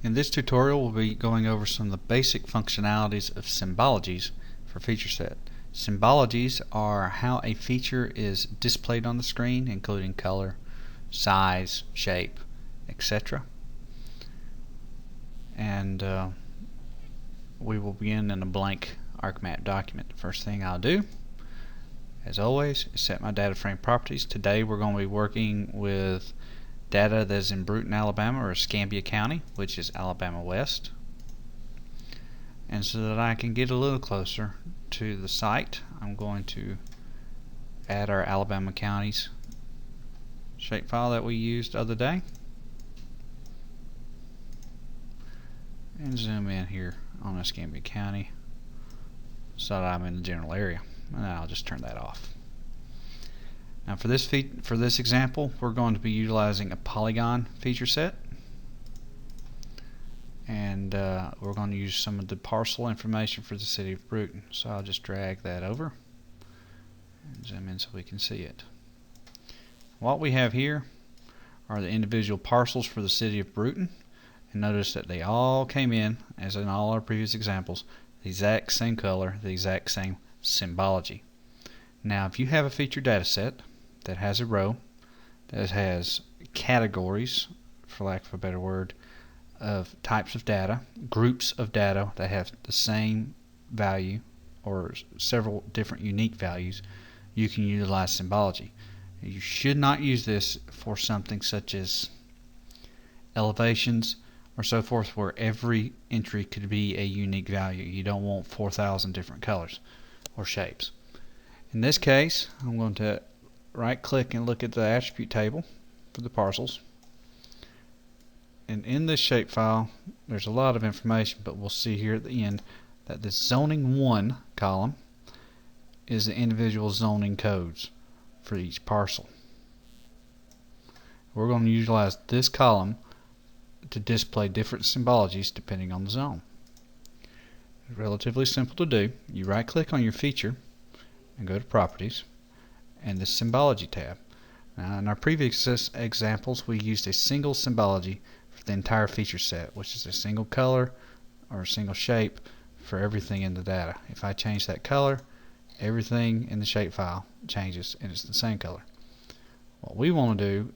In this tutorial, we'll be going over some of the basic functionalities of symbologies for feature set. Symbologies are how a feature is displayed on the screen, including color, size, shape, etc. And we will begin in a blank ArcMap document. The first thing I'll do, as always, is set my data frame properties. Today we're going to be working with data that is in Brewton, Alabama, or Escambia County, which is Alabama West. And so that I can get a little closer to the site, I'm going to add our Alabama counties shapefile that we used the other day and zoom in here on Escambia County so that I'm in the general area, and then I'll just turn that off. Now for this example, we're going to be utilizing a polygon feature set, and we're going to use some of the parcel information for the city of Brewton. So I'll just drag that over and zoom in so we can see it. What we have here are the individual parcels for the city of Brewton, and notice that they all came in, as in all our previous examples, the exact same color, the exact same symbology. Now if you have a feature data set that has a row that has categories, for lack of a better word, of types of data, groups of data that have the same value or several different unique values, you can utilize symbology. You should not use this for something such as elevations or so forth, where every entry could be a unique value. You don't want 4,000 different colors or shapes. In this case, I'm going to right click and look at the attribute table for the parcels, and in this shapefile there's a lot of information, but we'll see here at the end that this zoning 1 column is the individual zoning codes for each parcel. We're going to utilize this column to display different symbologies depending on the zone. It's relatively simple to do. You right click on your feature and go to properties and the symbology tab. Now in our previous examples we used a single symbology for the entire feature set, which is a single color or a single shape for everything in the data. If I change that color, everything in the shapefile changes and it's the same color. What we want to do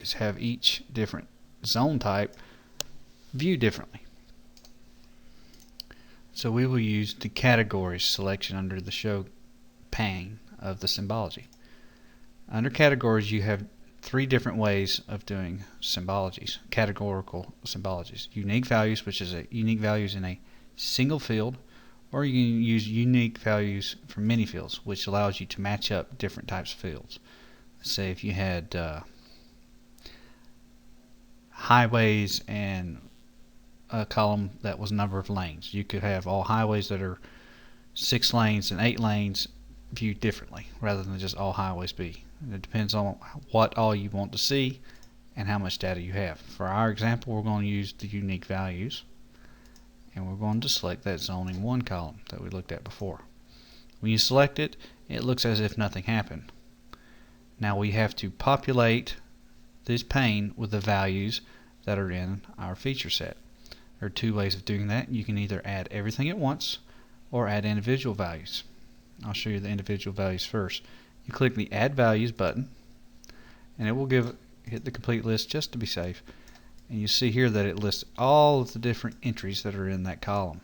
is have each different zone type viewed differently. So we will use the categories selection under the show pane of the symbology. Under categories you have 3 different ways of doing symbologies, categorical symbologies. Unique values, which is unique values in a single field, or you can use unique values for many fields, which allows you to match up different types of fields. Let's say if you had highways and a column that was number of lanes, you could have all highways that are 6 lanes and 8 lanes viewed differently rather than just all highways be. It depends on what all you want to see and how much data you have. For our example, we're going to use the unique values, and we're going to select that zoning 1 column that we looked at before. When you select it, it looks as if nothing happened. Now we have to populate this pane with the values that are in our feature set. There are 2 ways of doing that. You can either add everything at once or add individual values. I'll show you the individual values first. You click the Add Values button, and it will hit the complete list just to be safe. And you see here that it lists all of the different entries that are in that column.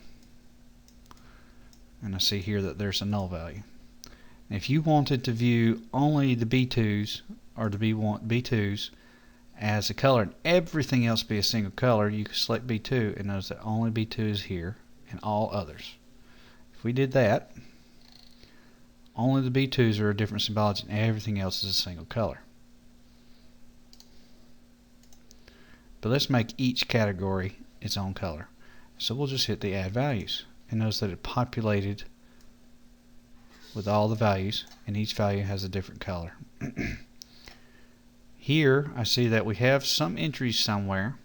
And I see here that there's a null value. And if you wanted to view only the B2s or the B2s as a color and everything else be a single color, you could select B2 and notice that only B2 is here and all others. If we did that, only the B2s are a different symbology and everything else is a single color. But let's make each category its own color. So we'll just hit the Add Values, and notice that it populated with all the values, and each value has a different color. Here I see that we have some entries somewhere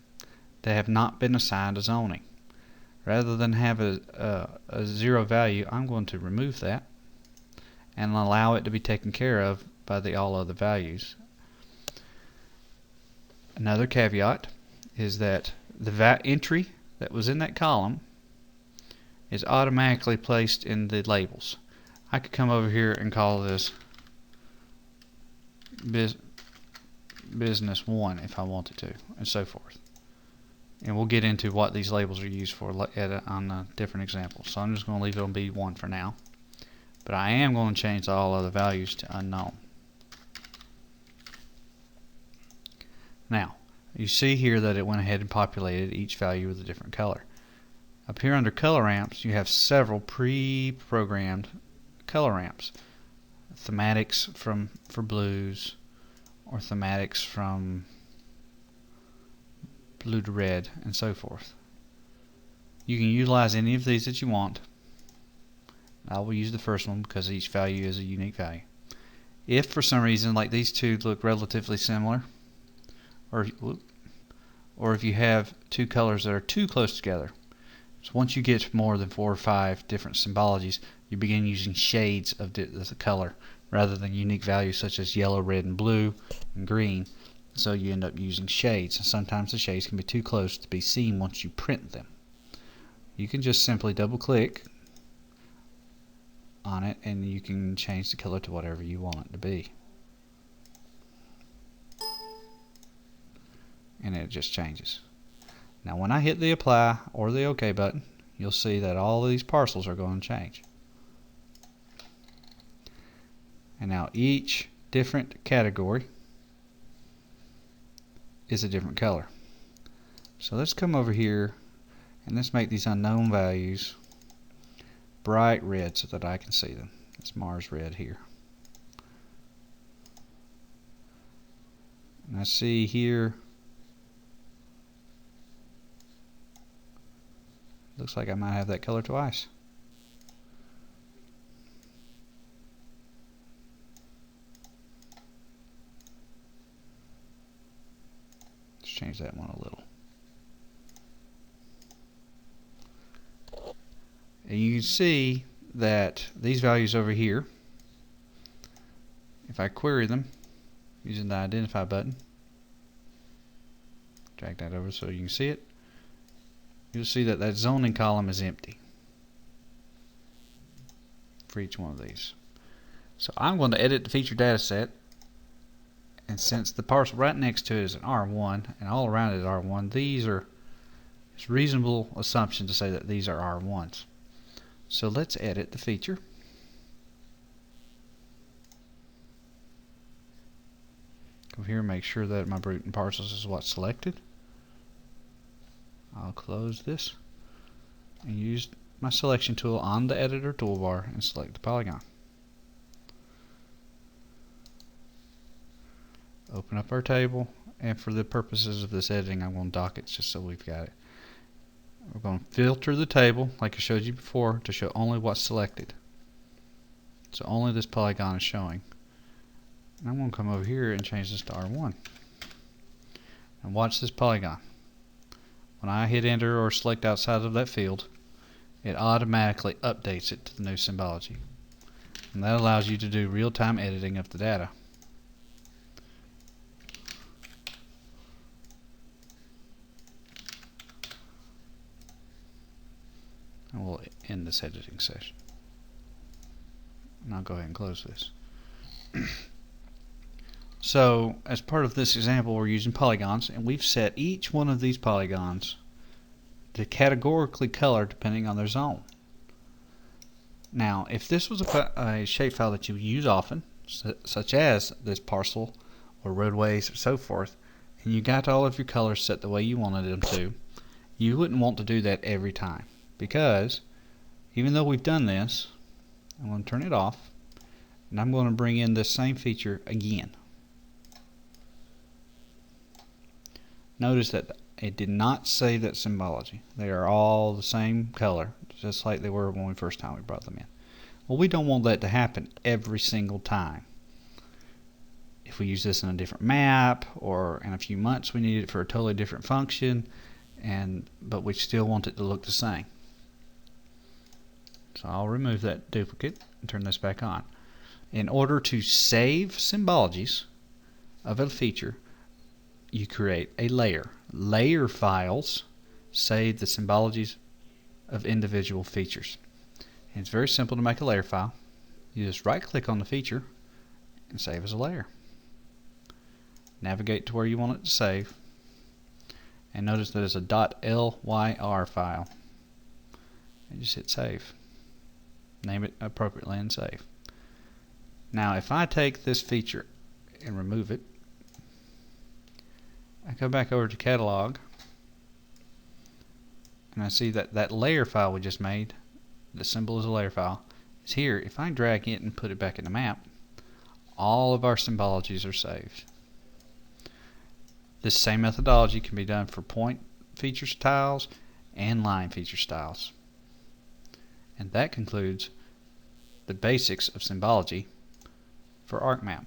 that have not been assigned a zoning. Rather than have a 0 value, I'm going to remove that and allow it to be taken care of by the all other values. Another caveat is that the entry that was in that column is automatically placed in the labels. I could come over here and call this business 1 if I wanted to, and so forth. And we'll get into what these labels are used for on a different example. So I'm just going to leave it on B1 for now. But I am going to change all other values to unknown. Now, you see here that it went ahead and populated each value with a different color. Up here under color ramps, you have several pre-programmed color ramps. Thematics for blues, or thematics from blue to red, and so forth. You can utilize any of these that you want. I will use the first one because each value is a unique value. If for some reason, like these two look relatively similar, or if you have two colors that are too close together, so once you get more than 4 or 5 different symbologies, you begin using shades of the color rather than unique values such as yellow, red, and blue, and green. So you end up using shades, and sometimes the shades can be too close to be seen once you print them. You can just simply double click on it and you can change the color to whatever you want it to be. And it just changes. Now when I hit the apply or the OK button, you'll see that all of these parcels are going to change. And now each different category is a different color. So let's come over here and let's make these unknown values bright red so that I can see them. It's Mars red here. And I see here, looks like I might have that color twice. Let's change that one a little. And you can see that these values over here, if I query them using the identify button, drag that over so you can see it, you'll see that that zoning column is empty for each one of these. So I'm going to edit the feature data set, and since the parcel right next to it is an R1 and all around it is R1, it's reasonable assumption to say that these are R1s. So let's edit the feature. Go here and make sure that my Bruton parcels is what's selected. I'll close this and use my selection tool on the editor toolbar and select the polygon. Open up our table, and for the purposes of this editing I'm going to dock it just so we've got it. We're going to filter the table like I showed you before to show only what's selected. So only this polygon is showing. And I'm going to come over here and change this to R1. And watch this polygon. When I hit enter or select outside of that field, it automatically updates it to the new symbology. And that allows you to do real-time editing of the data. And we'll end this editing session. And I'll go ahead and close this. So, as part of this example, we're using polygons, and we've set each one of these polygons to categorically color depending on their zone. Now, if this was a shapefile that you use often, such as this parcel or roadways or so forth, and you got all of your colors set the way you wanted them to, you wouldn't want to do that every time. Because even though we've done this, I'm going to turn it off, and I'm going to bring in this same feature again. Notice that it did not save that symbology. They are all the same color, just like they were when we first time we brought them in. Well, we don't want that to happen every single time. If we use this in a different map, or in a few months we need it for a totally different function, but we still want it to look the same. So I'll remove that duplicate and turn this back on. In order to save symbologies of a feature, you create a layer. Layer files save the symbologies of individual features. And it's very simple to make a layer file. You just right click on the feature and save as a layer. Navigate to where you want it to save, and notice that it's a .lyr file, and just hit save. Name it appropriately and save. Now if I take this feature and remove it, I go back over to catalog, and I see that that layer file we just made, the symbol is a layer file, is here. If I drag it and put it back in the map, all of our symbologies are saved. This same methodology can be done for point feature styles and line feature styles. And that concludes the basics of symbology for ArcMap.